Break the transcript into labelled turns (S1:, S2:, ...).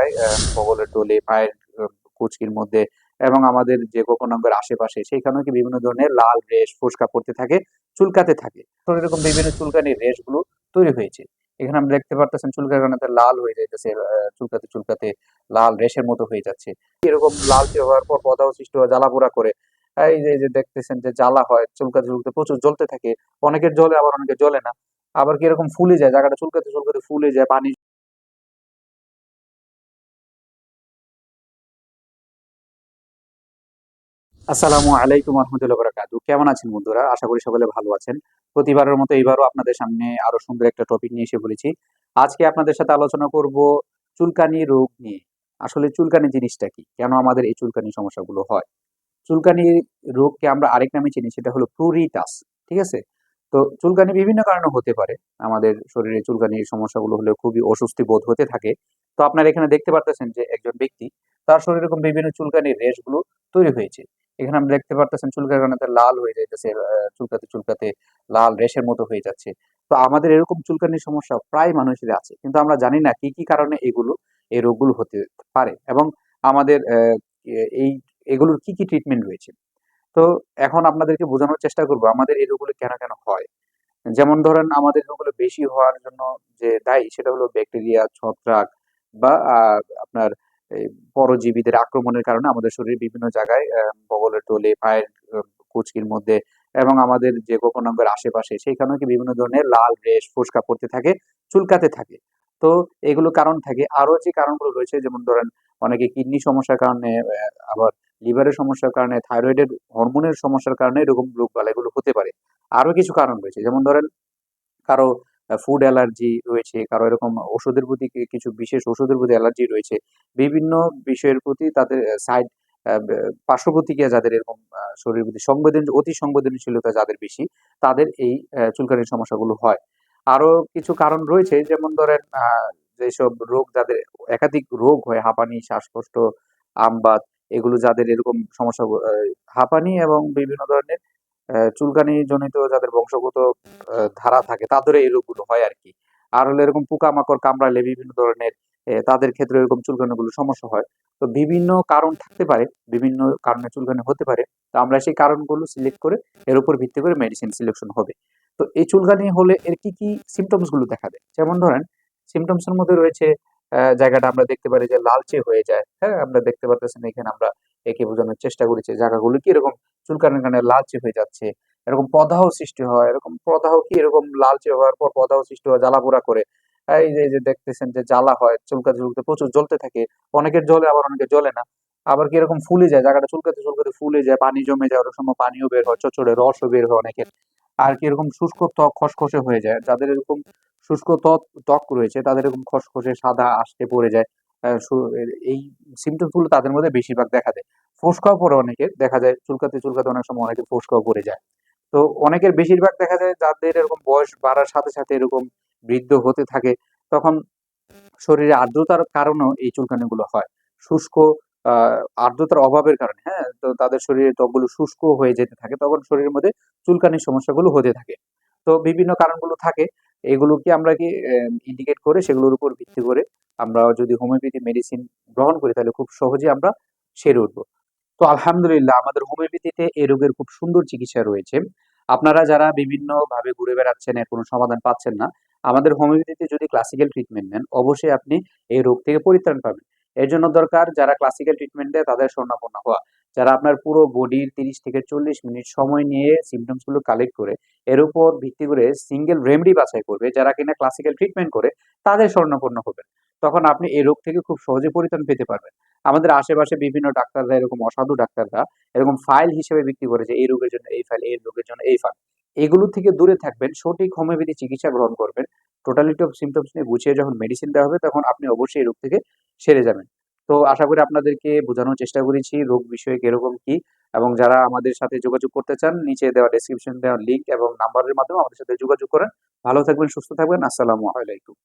S1: জায়গায় বগলের টোলে, পায়ের কুচকির মধ্যে এবং আমাদের যে গোপনাঙ্গের আশেপাশে সেইখানেও কি বিভিন্ন ধরনের লাল রেশ, ফোস্কা পড়তে থাকে, চুলকাতে থাকে। তো এরকম বিভিন্ন চুলকানির রেশগুলো তৈরি হয়েছে। এখানে আমরা দেখতে পারতেছেন চুলকার কারণে লাল হয়ে যাইতেছে, চুলকাতে চুলকাতে লাল রেশের মতো হয়ে যাচ্ছে। এরকম লালচে হওয়ার পর পদাও সৃষ্টি হয়, জ্বালাপোড়া করে। এই যে দেখতেছেন যে জ্বালা হয়, চুলকাতে চুলকাতে প্রচুর জ্বলতে থাকে। অনেকের জ্বলে, আবার অনেকের জ্বলে না। আবার কি এরকম ফুলে যায়, জায়গাটা চুলকাতে চুলকাতে ফুলে যায়, পানি। আসসালামু আলাইকুম রহমতুল্লাহ বারাকাতু। কেমন আছেন বন্ধুরা? আশা করি সকলে ভালো আছেন। প্রতিবারের মতো এবারও আপনাদের সামনে আরো সুন্দর একটা টপিক নিয়ে এসে বলেছি। আজকে আপনাদের সাথে আলোচনা করব চুলকানি রোগ নিয়ে। আসলে চুলকানি জিনিসটা কি, কেন আমাদের এই চুলকানি সমস্যাগুলো হয়? চুলকানি রোগকে আমরা আরেক নামে চিনি, সেটা হলো প্রুরিটাস। ঠিক আছে? তো চুলকানি বিভিন্ন কারণে হতে পারে। আমাদের শরীরে চুলকানির সমস্যাগুলো হলে খুবই অস্বস্তি বোধ হতে থাকে। তো আপনারা এখানে দেখতে পারতেছেন যে একজন ব্যক্তি, তার শরীরে এরকম বিভিন্ন চুলকানির রেশগুলো তৈরি হয়েছে। এখানে আমরা দেখতে পারতেছেন চুলকার কারণে তার লাল হয়ে যাইতেছে, চুলকাতে চুলকাতে লাল রেশের মতো হয়ে যাচ্ছে। তো আমাদের এরকম চুলকানির সমস্যা প্রায় মানুষের আছে, কিন্তু আমরা জানি না কি কি কারণে এই রোগগুলো হতে পারে এবং আমাদের এই এগুলোর কি কি ট্রিটমেন্ট রয়েছে। তো এখন আপনাদেরকে বোঝানোর চেষ্টা করব আমাদের এই রোগগুলো কেন কেন হয়। যেমন ধরেন আমাদের রোগগুলো বেশি হওয়ার জন্য যে দায়ী, সেটা হলো ব্যাকটেরিয়া, ছত্রাক বা আপনার এই পরজীবীদের আক্রমণের কারণে আমাদের শরীরে বিভিন্ন জায়গায় বগলের টোলে, পায়ের কুচকির মধ্যে এবং আমাদের যে গোপনাঙ্গের আশেপাশে সেইখানেও কি বিভিন্ন ধরনের লাল রেশ, ফোস্কা পড়তে থাকে, চুলকাতে থাকে। তো এগুলো কারণ থাকে। আরো যে কারণগুলো রয়েছে, যেমন ধরেন অনেকে কিডনি সমস্যার কারণে, আবার লিভারের সমস্যার কারণে, থাইরয়েডের হরমোনের সমস্যার কারণে এরকম রোগ বালাইগুলো হতে পারে। আরো কিছু কারণ রয়েছে, যেমন ধরেন কারো ফুড অ্যালার্জি রয়েছে, কারো এরকম ওষুধের প্রতি কিছু বিশেষ ওষুধের প্রতি অ্যালার্জি রয়েছে। বিভিন্ন বিষয়ের প্রতি তাদের সাইড পার্শ্ব প্রতিক্রিয়া যাদের এরকম শরীরের প্রতি অতি সংবেদনশীলতা যাদের বেশি, তাদের এই চুলকানির সমস্যাগুলো হয়। আরো কিছু কারণ রয়েছে, যেমন ধরেন যেসব রোগ যাদের একাধিক রোগ হয়, হাঁপানি, শ্বাসকষ্ট, আমবাত, এগুলো যাদের এরকম সমস্যা, হাঁপানি এবং বিভিন্ন ধরনের চুলকানি জনিত যাদের বংশগত ধারা থাকে, তাদের এই রোগগুলো হয় আর কি। আর হলো এরকম পোকামাকড় কামড়ালে বিভিন্ন ধরনের তাদের ক্ষেত্রে এরকম চুলকানিগুলো সমস্যা হয়। তো বিভিন্ন কারণ থাকতে পারে, বিভিন্ন কারণে চুলকানি হতে পারে। তো আমরা সেই কারণগুলো সিলেক্ট করে এর উপর ভিত্তি করে মেডিসিন সিলেকশন হবে। তো এই চুলকানি হলে এর কি কি সিমটমস গুলো দেখা দেয়, যেমন ধরেন সিমটমস এর মধ্যে রয়েছে জায়গাটা আমরা দেখতে পারি যে লালচে হয়ে যায়। হ্যাঁ, আমরা দেখতে পারতেছেন এখানে, আমরা একে বোঝানোর চেষ্টা করেছি জায়গাগুলো কি এরকম চুলকানির কারণে লালচে হয়ে যাচ্ছে। এরকম প্রদাহ সৃষ্টি হয়, এরকম প্রদাহ কি এরকম লালচে হওয়ার পর প্রদাহ সৃষ্টি হয়, জ্বালাপোড়া করে। এই যে দেখতেছেন যে জ্বালা হয়, চুলকাতে চুলকাতে প্রচুর জ্বলতে থাকে। অনেকের জ্বলে, আবার অনেকের জ্বলে না। আবার কি এরকম ফুলে যায়, জায়গাটা চুলকাতে চুলকাতে ফুলে যায়, পানি জমে যায়, অনেক সময় পানিও বের হয়, চচ্চড়ে রসও বের হয় অনেকের। আর কি এরকম শুষ্ক ত্বক খসখসে হয়ে যায়, যাদের এরকম শুষ্ক ত্বক ত্বক রয়েছে তাদের এরকম খসখসে সাদা আঁশটে পড়ে যায়। এই সিমটমস গুলো তাদের মধ্যে বেশিরভাগ দেখা দেয়। ফোস্কাও পড়ে অনেকের, দেখা যায় চুলকাতে চুলকাতে অনেক সময় অনেকের ফোস্কাও পড়ে যায়। তো অনেকের বেশিরভাগ দেখা যায় যাদের এরকম বয়স বাড়ার সাথে সাথে এরকম বৃদ্ধ হতে থাকে, তখন শরীরে আর্দ্রতার কারণেও এই চুলকানিগুলো হয়। শুষ্ক আর্দ্রতার অভাবের কারণে, হ্যাঁ? তো তাদের শরীরের ত্বকগুলো শুষ্ক হয়ে যেতে থাকে, তখন শরীরের মধ্যে চুলকানির সমস্যাগুলো হতে থাকে। তো বিভিন্ন কারণগুলো থাকে। এগুলোকে আমরা কি ইন্ডিকেট করে সেগুলোর উপর ভিত্তি করে আমরা যদি হোমিওপ্যাথি মেডিসিন গ্রহণ করি, তাহলে খুব সহজেই আমরা সেরে উঠবো। তো আলহামদুলিল্লাহ আমাদের হোমিওপ্যাথিতে এই রোগের খুব সুন্দর চিকিৎসা রয়েছে। আপনারা যারা বিভিন্ন ভাবে ঘুরে বেড়াচ্ছেন, এর কোনো সমাধান পাচ্ছেন না, আমাদের হোমিওপ্যাথিতে যদি ক্লাসিক্যাল ট্রিটমেন্ট নেন, অবশ্যই আপনি এই রোগ থেকে পরিত্রাণ পাবেন। এর জন্য দরকার যারা ক্লাসিক্যাল ট্রিটমেন্ট দেয় তাদের শরণাপন্ন হওয়া। যারা আপনার পুরো বডির 30 থেকে 40 মিনিট সময় নিয়ে সিমটমস গুলো কালেক্ট করে এর উপর ভিত্তি করে সিঙ্গেল রেমেডি বাছাই করবে, যারা কিনা ক্লাসিক্যাল ট্রিটমেন্ট করে, তাদের শরণাপন্ন হবেন। তখন আপনি এই রোগ থেকে খুব সহজে পরিত্রাণ পেতে পারবেন। আমাদের আশেপাশে বিভিন্ন ডাক্তাররা, এরকম অসাধু ডাক্তাররা এরকম ফাইল হিসেবে বিক্রি করে যে এই রোগের জন্য এই ফাইল, এই রোগের জন্য এই ফাইল। এগুলো থেকে দূরে থাকবেন, সঠিক হোমিওপ্যাথি চিকিৎসা গ্রহণ করবেন। টোটালিটি অফ সিমটমস নিয়ে গুছিয়ে যখন মেডিসিন দেওয়া হবে, তখন আপনি অবশ্যই এই রোগ থেকে সেরে যাবেন। তো আশা করি আপনাদেরকে বোঝানোর চেষ্টা করেছি রোগ বিষয়ে কিরকম কি। এবং যারা আমাদের সাথে যোগাযোগ করতে চান, নিচে দেওয়া ডেসক্রিপশন দেওয়া লিঙ্ক এবং নাম্বারের মাধ্যমে আমাদের সাথে যোগাযোগ করেন। ভালো থাকবেন, সুস্থ থাকবেন। আসসালামু আলাইকুম।